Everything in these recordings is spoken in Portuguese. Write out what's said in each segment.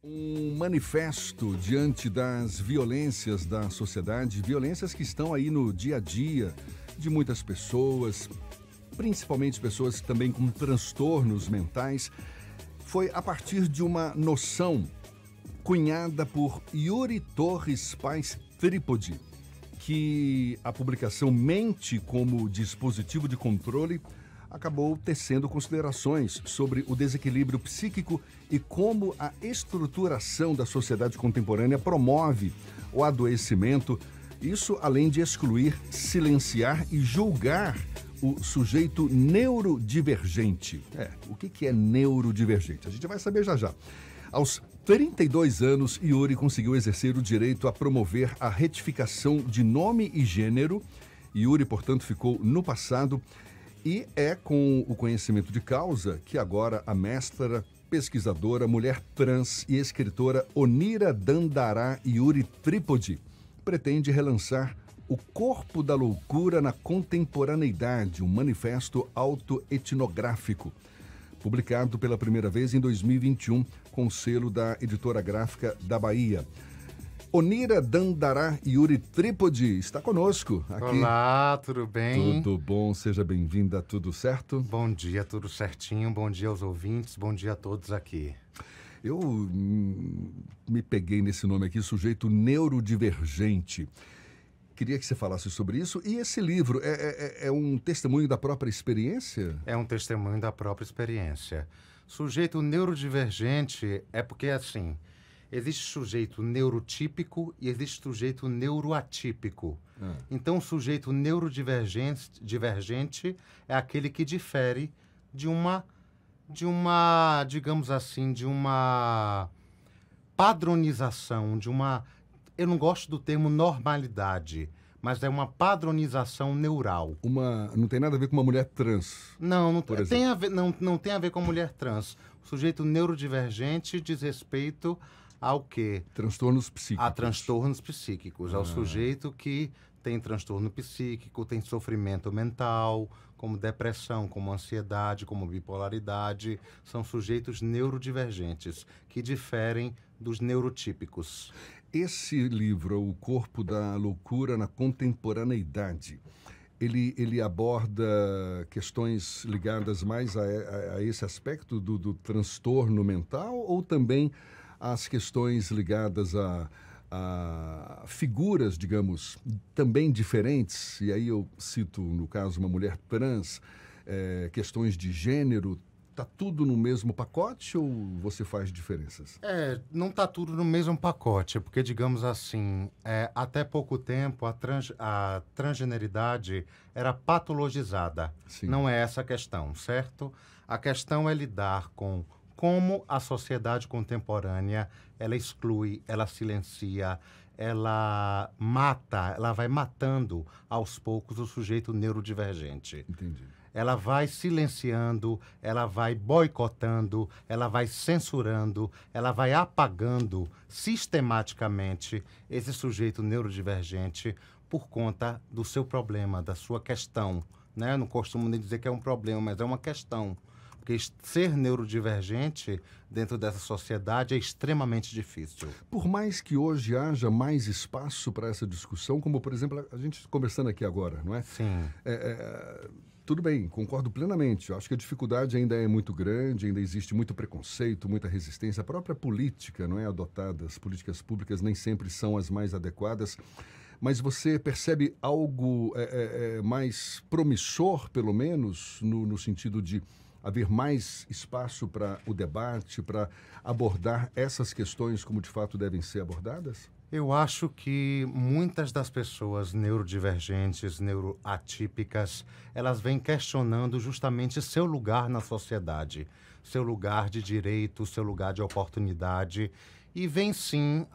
Um manifesto diante das violências da sociedade, violências que estão aí no dia a dia de muitas pessoas, principalmente pessoas também com transtornos mentais, foi a partir de uma noção cunhada por Yuri Torres Pais Trípode, que a publicação Mente como Dispositivo de Controle acabou tecendo considerações sobre o desequilíbrio psíquico e como a estruturação da sociedade contemporânea promove o adoecimento, isso além de excluir, silenciar e julgar o sujeito neurodivergente. O que é neurodivergente? A gente vai saber já já. Aos 32 anos, Yuri conseguiu exercer o direito a promover a retificação de nome e gênero. Yuri, portanto, ficou no passado. E é com o conhecimento de causa que agora a mestra, pesquisadora, mulher trans e escritora Onira Dandará Yuri Trípode pretende relançar O Corpo da Loucura na Contemporaneidade, um manifesto autoetnográfico, publicado pela primeira vez em 2021 com o selo da Editora Gráfica da Bahia. Onira Dandará Yuri Trípode está conosco aqui. Olá, tudo bem? Tudo bom, seja bem-vinda, tudo certo? Bom dia, tudo certinho, bom dia aos ouvintes, bom dia a todos aqui. Eu me peguei nesse nome aqui, sujeito neurodivergente. Queria que você falasse sobre isso. E esse livro é um testemunho da própria experiência? É um testemunho da própria experiência. Sujeito neurodivergente é porque, assim, existe sujeito neurotípico e existe sujeito neuroatípico. Então, o sujeito neurodivergente é aquele que difere de uma, digamos assim, de uma padronização, eu não gosto do termo normalidade, mas é uma padronização neural. Não tem nada a ver com uma mulher trans. Não tem a ver, não tem a ver com mulher trans. O sujeito neurodivergente diz respeito ao quê? Transtornos psíquicos. A transtornos psíquicos. É o sujeito que tem transtorno psíquico, tem sofrimento mental, como depressão, como ansiedade, como bipolaridade. São sujeitos neurodivergentes, que diferem dos neurotípicos. Esse livro, O Corpo da Loucura na Contemporaneidade, ele aborda questões ligadas mais a esse aspecto do transtorno mental ou também as questões ligadas a figuras, digamos, também diferentes, e aí eu cito, no caso, uma mulher trans, questões de gênero, está tudo no mesmo pacote ou você faz diferenças? Não está tudo no mesmo pacote, porque, digamos assim, até pouco tempo a transgeneridade era patologizada. Sim. Não é essa a questão, certo? A questão é lidar com como a sociedade contemporânea, ela exclui, ela silencia, ela mata, ela vai matando aos poucos o sujeito neurodivergente. Entendi. Ela vai silenciando, ela vai boicotando, ela vai censurando, ela vai apagando sistematicamente esse sujeito neurodivergente por conta do seu problema, da sua questão, né? Eu não costumo nem dizer que é um problema, mas é uma questão. Porque ser neurodivergente dentro dessa sociedade é extremamente difícil. Por mais que hoje haja mais espaço para essa discussão, como, por exemplo, a gente conversando aqui agora, não é? Sim. Tudo bem, concordo plenamente. Eu acho que a dificuldade ainda é muito grande, ainda existe muito preconceito, muita resistência. A própria política não é adotada, as políticas públicas nem sempre são as mais adequadas. Mas você percebe algo mais promissor, pelo menos, no sentido de haver mais espaço para o debate, para abordar essas questões como de fato devem ser abordadas? Eu acho que muitas das pessoas neurodivergentes, neuroatípicas, elas vêm questionando justamente seu lugar na sociedade, seu lugar de direito, seu lugar de oportunidade, e vem sim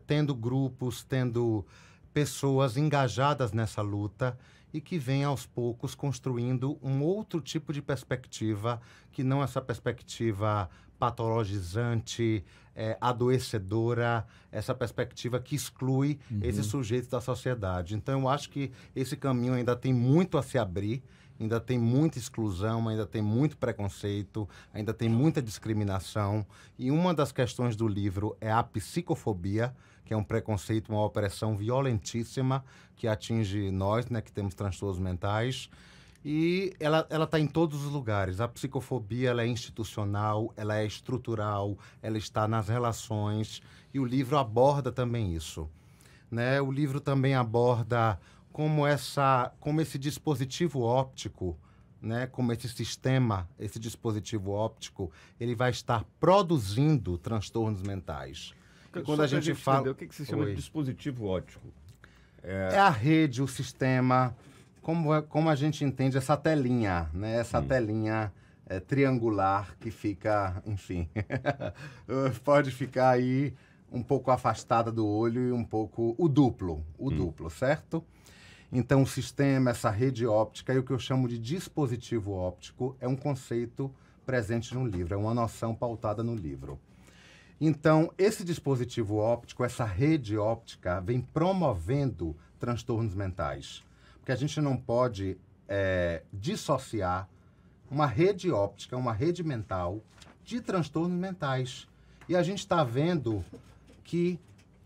tendo grupos, tendo pessoas engajadas nessa luta e que vem aos poucos construindo um outro tipo de perspectiva, que não essa perspectiva patologizante, adoecedora, essa perspectiva que exclui esse sujeito da sociedade. Então, eu acho que esse caminho ainda tem muito a se abrir ainda tem muita exclusão, ainda tem muito preconceito, ainda tem muita discriminação. E uma das questões do livro é a psicofobia, que é um preconceito, uma opressão violentíssima que atinge nós, né, que temos transtornos mentais. E ela está em todos os lugares. A psicofobia ela é institucional, ela é estrutural, ela está nas relações. E o livro aborda também isso, né? O livro também aborda como esse dispositivo óptico, né? Como esse sistema, esse dispositivo óptico, ele vai estar produzindo transtornos mentais. E quando a gente fala... entender, o que se chama de dispositivo óptico? É a rede, o sistema, como a gente entende essa telinha, né? Essa telinha triangular que fica, enfim, pode ficar aí um pouco afastada do olho e um pouco o duplo, certo? Então, o sistema, essa rede óptica, e o que eu chamo de dispositivo óptico, é um conceito presente no livro, é uma noção pautada no livro. Então, esse dispositivo óptico, essa rede óptica, vem promovendo transtornos mentais. Porque a gente não pode dissociar uma rede óptica, uma rede mental, de transtornos mentais. E a gente está vendo que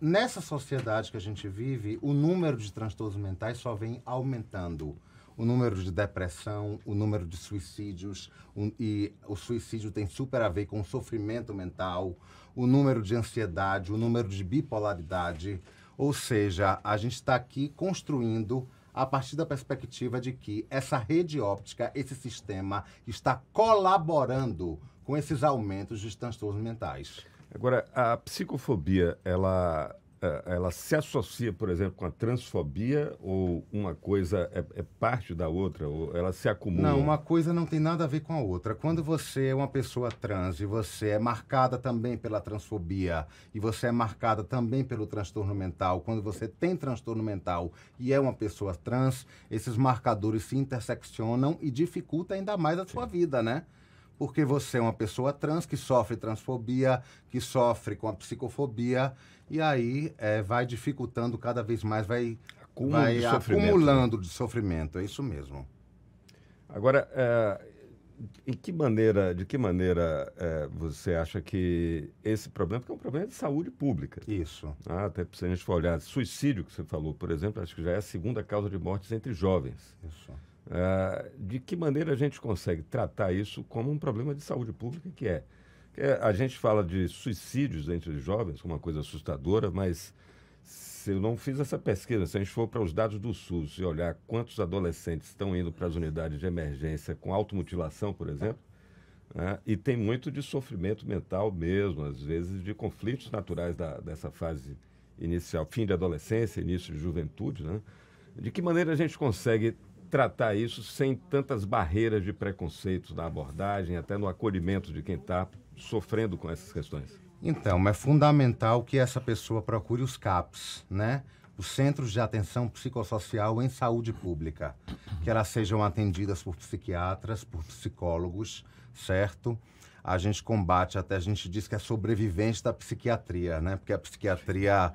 nessa sociedade que a gente vive, o número de transtornos mentais só vem aumentando. O número de depressão, o número de suicídios, e o suicídio tem super a ver com o sofrimento mental, o número de ansiedade, o número de bipolaridade. Ou seja, a gente está aqui construindo a partir da perspectiva de que essa rede óptica, esse sistema, está colaborando com esses aumentos dos transtornos mentais. Agora, a psicofobia, ela se associa, por exemplo, com a transfobia, ou uma coisa é parte da outra, ou ela se acumula? Não, uma coisa não tem nada a ver com a outra. Quando você é uma pessoa trans e você é marcada também pela transfobia e você é marcada também pelo transtorno mental, quando você tem transtorno mental e é uma pessoa trans, esses marcadores se interseccionam e dificultam ainda mais a sua vida, né? Porque você é uma pessoa trans que sofre transfobia, que sofre com a psicofobia, e aí vai dificultando cada vez mais, vai acumulando de sofrimento. É isso mesmo. Agora, de que maneira você acha que esse problema, porque é um problema de saúde pública. Isso. Até se a gente for olhar, suicídio que você falou, por exemplo, acho que já é a segunda causa de mortes entre jovens. Isso. De que maneira a gente consegue tratar isso como um problema de saúde pública que é? A gente fala de suicídios entre os jovens, como uma coisa assustadora, mas se eu não fiz essa pesquisa, se a gente for para os dados do SUS e olhar quantos adolescentes estão indo para as unidades de emergência com automutilação, por exemplo, e tem muito de sofrimento mental mesmo, às vezes de conflitos naturais dessa fase inicial, fim de adolescência, início de juventude, né? De que maneira a gente consegue tratar isso sem tantas barreiras de preconceito na abordagem, até no acolhimento de quem está sofrendo com essas questões? Então, é fundamental que essa pessoa procure os CAPs, né? Os Centros de Atenção Psicossocial em Saúde Pública, que elas sejam atendidas por psiquiatras, por psicólogos, certo? A gente combate, até a gente diz que é sobrevivente da psiquiatria, né? Porque a psiquiatria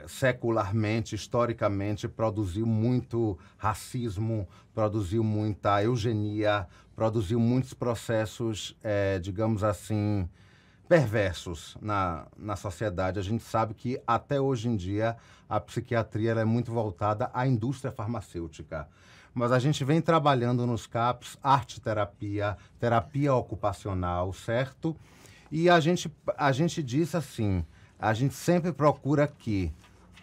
secularmente, historicamente, produziu muito racismo, produziu muita eugenia, produziu muitos processos, digamos assim, perversos na sociedade. A gente sabe que, até hoje em dia, a psiquiatria ela é muito voltada à indústria farmacêutica. Mas a gente vem trabalhando nos CAPs, arte-terapia, terapia ocupacional, certo? E a gente diz assim, a gente sempre procura que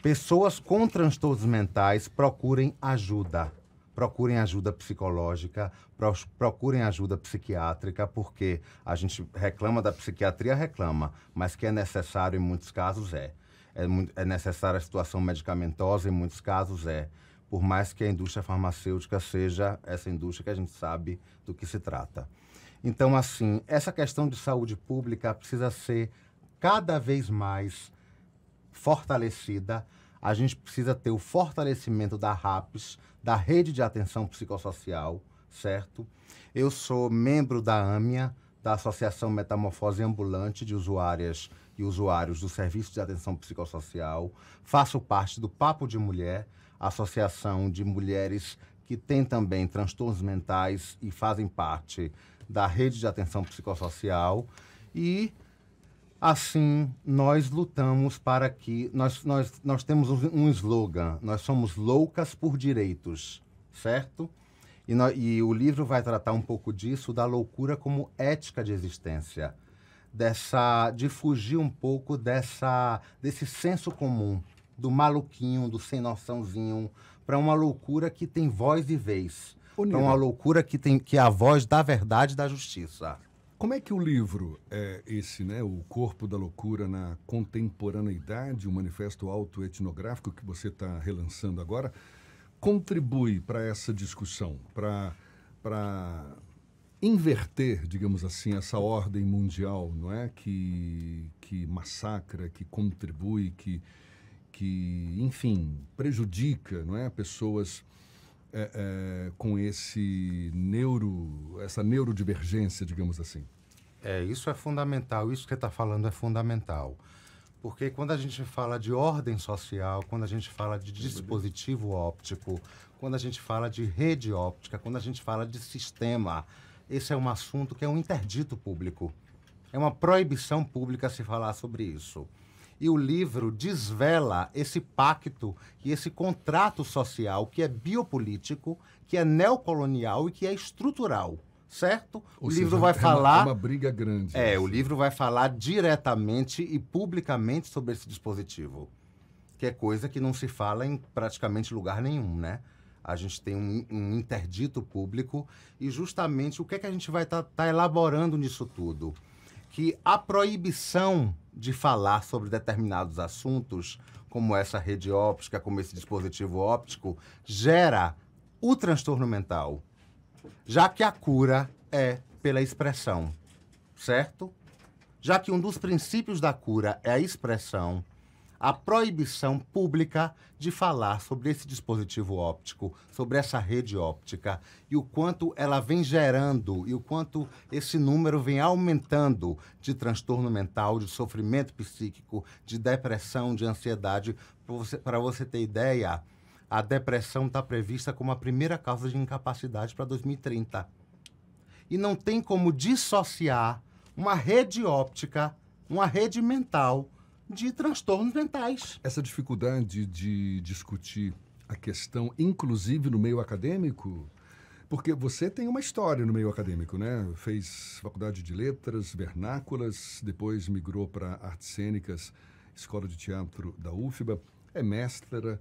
pessoas com transtornos mentais procurem ajuda psicológica, procurem ajuda psiquiátrica, porque a gente reclama da psiquiatria, mas que é necessário em muitos casos é necessária a situação medicamentosa, em muitos casos por mais que a indústria farmacêutica seja essa indústria que a gente sabe do que se trata. Então, assim, essa questão de saúde pública precisa ser cada vez mais fortalecida. A gente precisa ter o fortalecimento da RAPS, da Rede de Atenção Psicossocial, certo? Eu sou membro da AMIA, da Associação Metamorfose Ambulante de Usuárias e Usuários do Serviço de Atenção Psicossocial. Faço parte do Papo de Mulher, associação de mulheres que têm também transtornos mentais e fazem parte da rede de atenção psicossocial. E, assim, nós lutamos para que... Nós temos um slogan, nós somos loucas por direitos, certo? E o livro vai tratar um pouco disso, da loucura como ética de existência, de fugir um pouco desse senso comum, do maluquinho, do sem noçãozinho, para uma loucura que tem voz e vez, para uma loucura que é a voz da verdade e da justiça. Como é que o livro, esse, né, O Corpo da Loucura na Contemporaneidade, o manifesto autoetnográfico que você está relançando agora, contribui para essa discussão, para inverter, digamos assim, essa ordem mundial, não é? Que massacra, que contribui, que enfim, prejudica, não é? Pessoas com essa neurodivergência, digamos assim. Isso é fundamental, isso que você está falando é fundamental. Porque quando a gente fala de ordem social, quando a gente fala de dispositivo óptico, quando a gente fala de rede óptica, quando a gente fala de sistema, esse é um assunto que é um interdito público. É uma proibição pública se falar sobre isso. E o livro desvela esse pacto e esse contrato social que é biopolítico, que é neocolonial e que é estrutural. Certo? Ou o seja, livro vai falar... É uma briga grande. O livro vai falar diretamente e publicamente sobre esse dispositivo, que é coisa que não se fala em praticamente lugar nenhum, né? A gente tem um interdito público e justamente o que é que a gente vai tá elaborando nisso tudo? Que a proibição de falar sobre determinados assuntos, como essa rede óptica, como esse dispositivo óptico, gera o transtorno mental, já que a cura é pela expressão, certo? Já que um dos princípios da cura é a expressão, a proibição pública de falar sobre esse dispositivo óptico, sobre essa rede óptica, e o quanto ela vem gerando, e o quanto esse número vem aumentando de transtorno mental, de sofrimento psíquico, de depressão, de ansiedade. Para você ter ideia, a depressão está prevista como a primeira causa de incapacidade para 2030. E não tem como dissociar uma rede óptica, uma rede mental, de transtornos mentais. Essa dificuldade de discutir a questão, inclusive no meio acadêmico, porque você tem uma história no meio acadêmico, né? Fez faculdade de letras, vernáculas, depois migrou para artes cênicas, escola de teatro da UFBA, é mestra.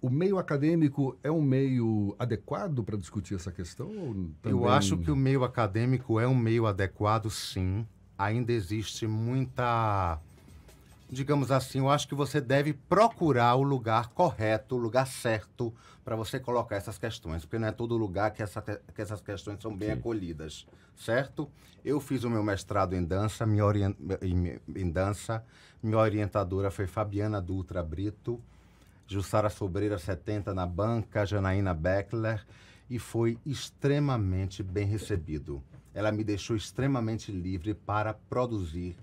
O meio acadêmico é um meio adequado para discutir essa questão? Ou também... Eu acho que o meio acadêmico é um meio adequado, sim. Ainda existe muita... Digamos assim, eu acho que você deve procurar o lugar correto, o lugar certo para você colocar essas questões, porque não é todo lugar que essas questões são bem acolhidas, certo? Eu fiz o meu mestrado em dança, minha orientadora foi Fabiana Dutra Brito, Jussara Sobreira 70 na banca, Janaína Beckler, e foi extremamente bem recebido. Ela me deixou extremamente livre para produzir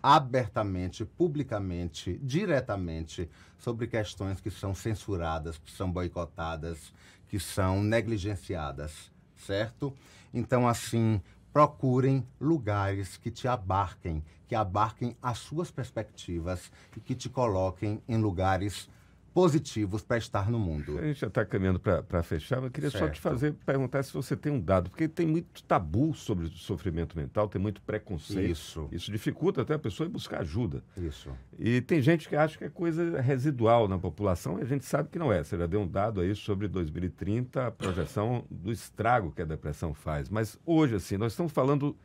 abertamente, publicamente, diretamente, sobre questões que são censuradas, que são boicotadas, que são negligenciadas, certo? Então, assim, procurem lugares que te abarquem, que abarquem as suas perspectivas e que te coloquem em lugares positivos para estar no mundo. A gente já está caminhando para fechar, mas eu queria só te perguntar se você tem um dado, porque tem muito tabu sobre o sofrimento mental, tem muito preconceito. Isso dificulta até a pessoa ir buscar ajuda. Isso. E tem gente que acha que é coisa residual na população e a gente sabe que não é. Você já deu um dado aí sobre 2030, a projeção do estrago que a depressão faz. Mas hoje, assim, nós estamos falando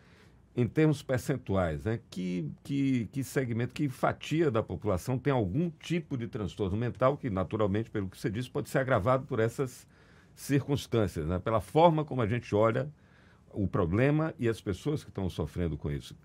em termos percentuais, né? Que segmento, que fatia da população tem algum tipo de transtorno mental que, naturalmente, pelo que você disse, pode ser agravado por essas circunstâncias, né? Pela forma como a gente olha o problema e as pessoas que estão sofrendo com isso.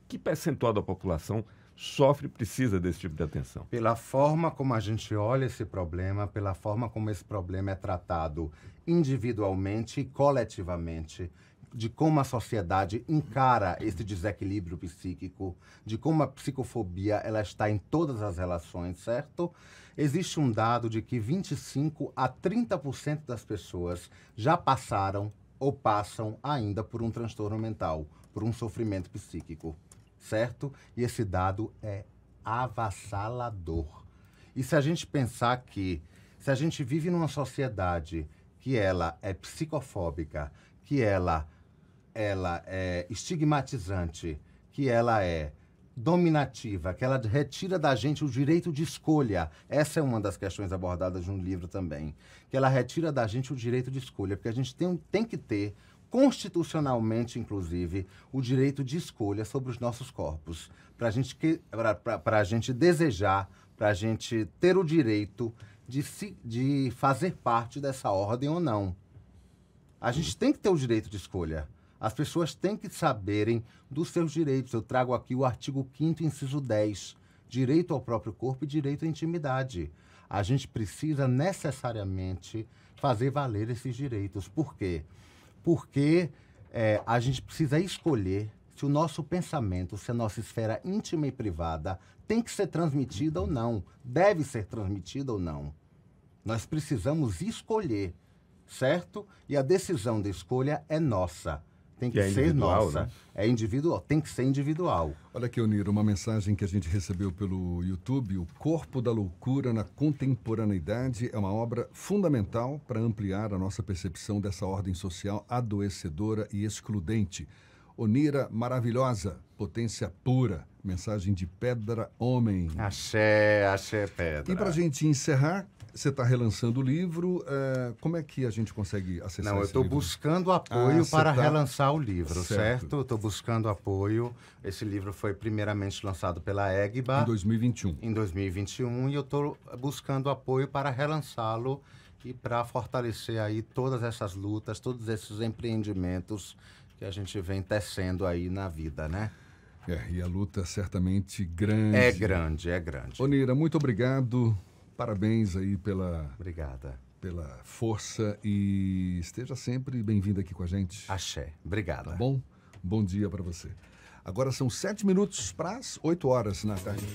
Que percentual da população sofre e precisa desse tipo de atenção? Pela forma como a gente olha esse problema, pela forma como esse problema é tratado individualmente e coletivamente, de como a sociedade encara esse desequilíbrio psíquico, de como a psicofobia ela está em todas as relações, certo? Existe um dado de que 25 a 30% das pessoas já passaram ou passam ainda por um transtorno mental, por um sofrimento psíquico, certo? E esse dado é avassalador. E se a gente pensar que, se a gente vive numa sociedade que ela é psicofóbica, que ela é estigmatizante, que ela é dominativa, que ela retira da gente o direito de escolha. Essa é uma das questões abordadas no livro também. Que ela retira da gente o direito de escolha, porque a gente tem que ter, constitucionalmente, inclusive, o direito de escolha sobre os nossos corpos. Para a gente desejar, para a gente ter o direito de fazer parte dessa ordem ou não. A gente tem que ter o direito de escolha. As pessoas têm que saberem dos seus direitos. Eu trago aqui o artigo 5º, inciso 10, direito ao próprio corpo e direito à intimidade. A gente precisa necessariamente fazer valer esses direitos. Por quê? Porque a gente precisa escolher se o nosso pensamento, se a nossa esfera íntima e privada tem que ser transmitida ou não, deve ser transmitida ou não. Nós precisamos escolher, certo? E a decisão da escolha é nossa. Tem que ser nossa. Né? É individual, tem que ser individual. Olha aqui, Onira, uma mensagem que a gente recebeu pelo YouTube. O Corpo da Loucura na Contemporaneidade é uma obra fundamental para ampliar a nossa percepção dessa ordem social adoecedora e excludente. Onira, maravilhosa, potência pura, mensagem de Pedra Homem. Axé, axé, Pedra. E para a gente encerrar, você está relançando o livro, como é que a gente consegue acessar Não, eu estou buscando apoio para relançar o livro, certo? Eu estou buscando apoio. Esse livro foi primeiramente lançado pela Egba. Em 2021. Em 2021, e eu estou buscando apoio para relançá-lo e para fortalecer aí todas essas lutas, todos esses empreendimentos que a gente vem tecendo aí na vida, né? E a luta é certamente grande. É grande, é grande. Onira, muito obrigado. Parabéns aí pela força e esteja sempre bem-vindo aqui com a gente. Axé. Obrigada. Tá bom? Bom dia para você. Agora são 7 minutos para as 8 horas na tarde.